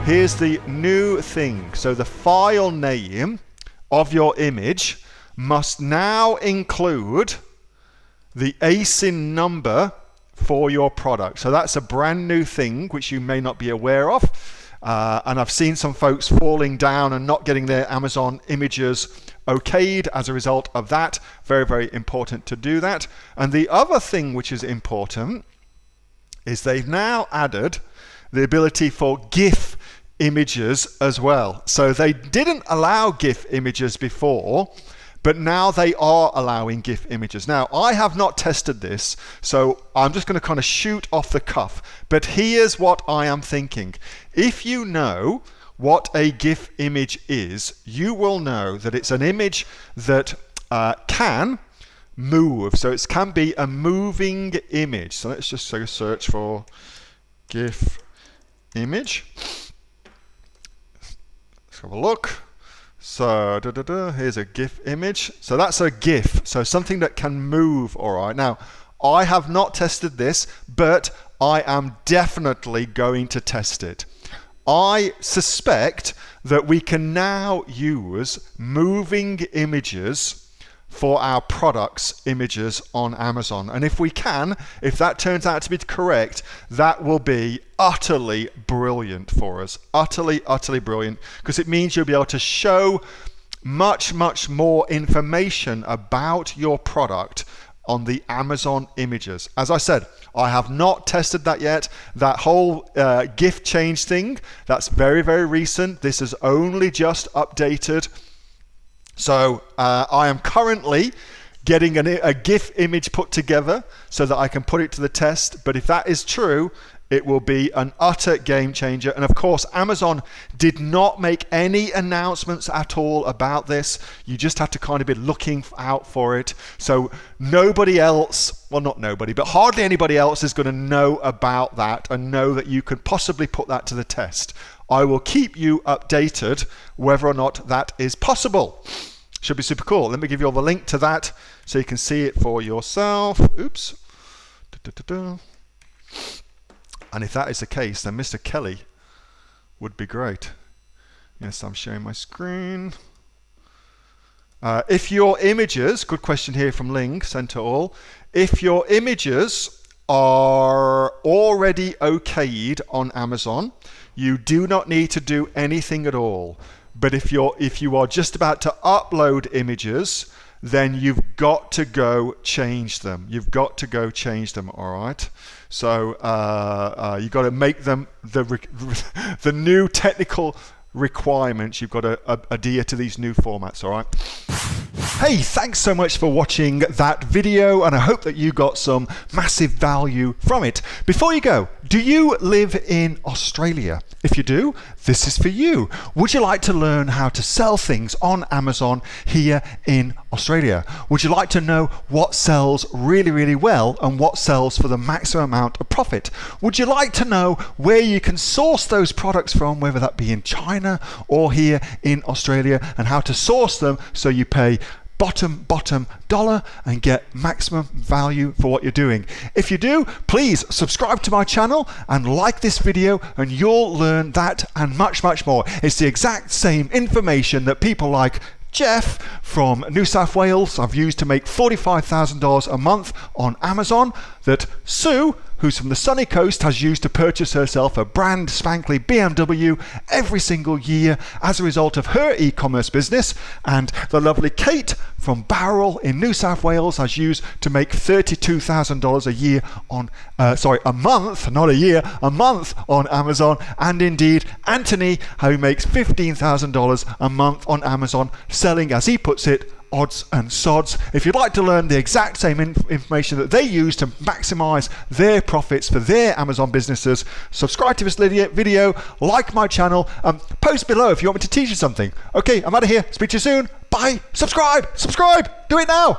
here's the new thing. So the file name of your image must now include the ASIN number for your product. So that's a brand new thing which you may not be aware of. And I've seen some folks falling down and not getting their Amazon images okayed as a result of that. Very, very important to do that. And the other thing which is important is they've now added the ability for GIF images as well. So they didn't allow GIF images before, but now they are allowing GIF images. Now, I have not tested this, so I'm just going to kind of shoot off the cuff. But here's what I am thinking. If you know what a GIF image is, you will know that it's an image that can move. So it can be a moving image. So let's just search for GIF image. Let's have a look. So here's a GIF image. So that's a GIF, so something that can move. All right. Now, I have not tested this, but I am definitely going to test it. I suspect that we can now use moving images for our products images on Amazon. And if we can, if that turns out to be correct, that will be utterly brilliant for us. Utterly, utterly brilliant, because it means you'll be able to show much, much more information about your product on the Amazon images. As I said, I have not tested that yet. That whole GIF change thing, that's very, very recent. This is only just updated. So I am currently getting a GIF image put together so that I can put it to the test. But if that is true, it will be an utter game changer. And of course, Amazon did not make any announcements at all about this. You just have to kind of be looking out for it. So nobody else, well, not nobody, but hardly anybody else is going to know about that and know that you could possibly put that to the test. I will keep you updated whether or not that is possible. Should be super cool. Let me give you all the link to that so you can see it for yourself. Oops. And if that is the case, then Mr. Kelly would be great. Yes, I'm sharing my screen. If your images, good question here from Ling, sent to all. If your images are already okayed on Amazon, you do not need to do anything at all. But if you are just about to upload images, then you've got to go change them. You've got to go change them, all right? So you've got to make them the new technical requirements. You've got to adhere to these new formats, all right? Hey, thanks so much for watching that video, and I hope that you got some massive value from it. Before you go, do you live in Australia? If you do, this is for you. Would you like to learn how to sell things on Amazon here in Australia? Would you like to know what sells really, really well and what sells for the maximum amount of profit? Would you like to know where you can source those products from, whether that be in China or here in Australia, and how to source them so you pay bottom dollar and get maximum value for what you're doing? If you do, please subscribe to my channel and like this video, and you'll learn that and much, much more. It's the exact same information that people like Jeff from New South Wales have used to make $45,000 a month on Amazon, that Sue, who's from the sunny coast, has used to purchase herself a brand spankly BMW every single year as a result of her e-commerce business, and the lovely Kate from Bowral in New South Wales has used to make $32,000 a year on, a month, not a year, a month on Amazon, and indeed Anthony, who makes $15,000 a month on Amazon, selling, as he puts it, odds and sods. If you'd like to learn the exact same information that they use to maximize their profits for their Amazon businesses, subscribe to this video, like my channel, post below if you want me to teach you something. Okay, I'm out of here. Speak to you soon. Bye. Subscribe. Do it now.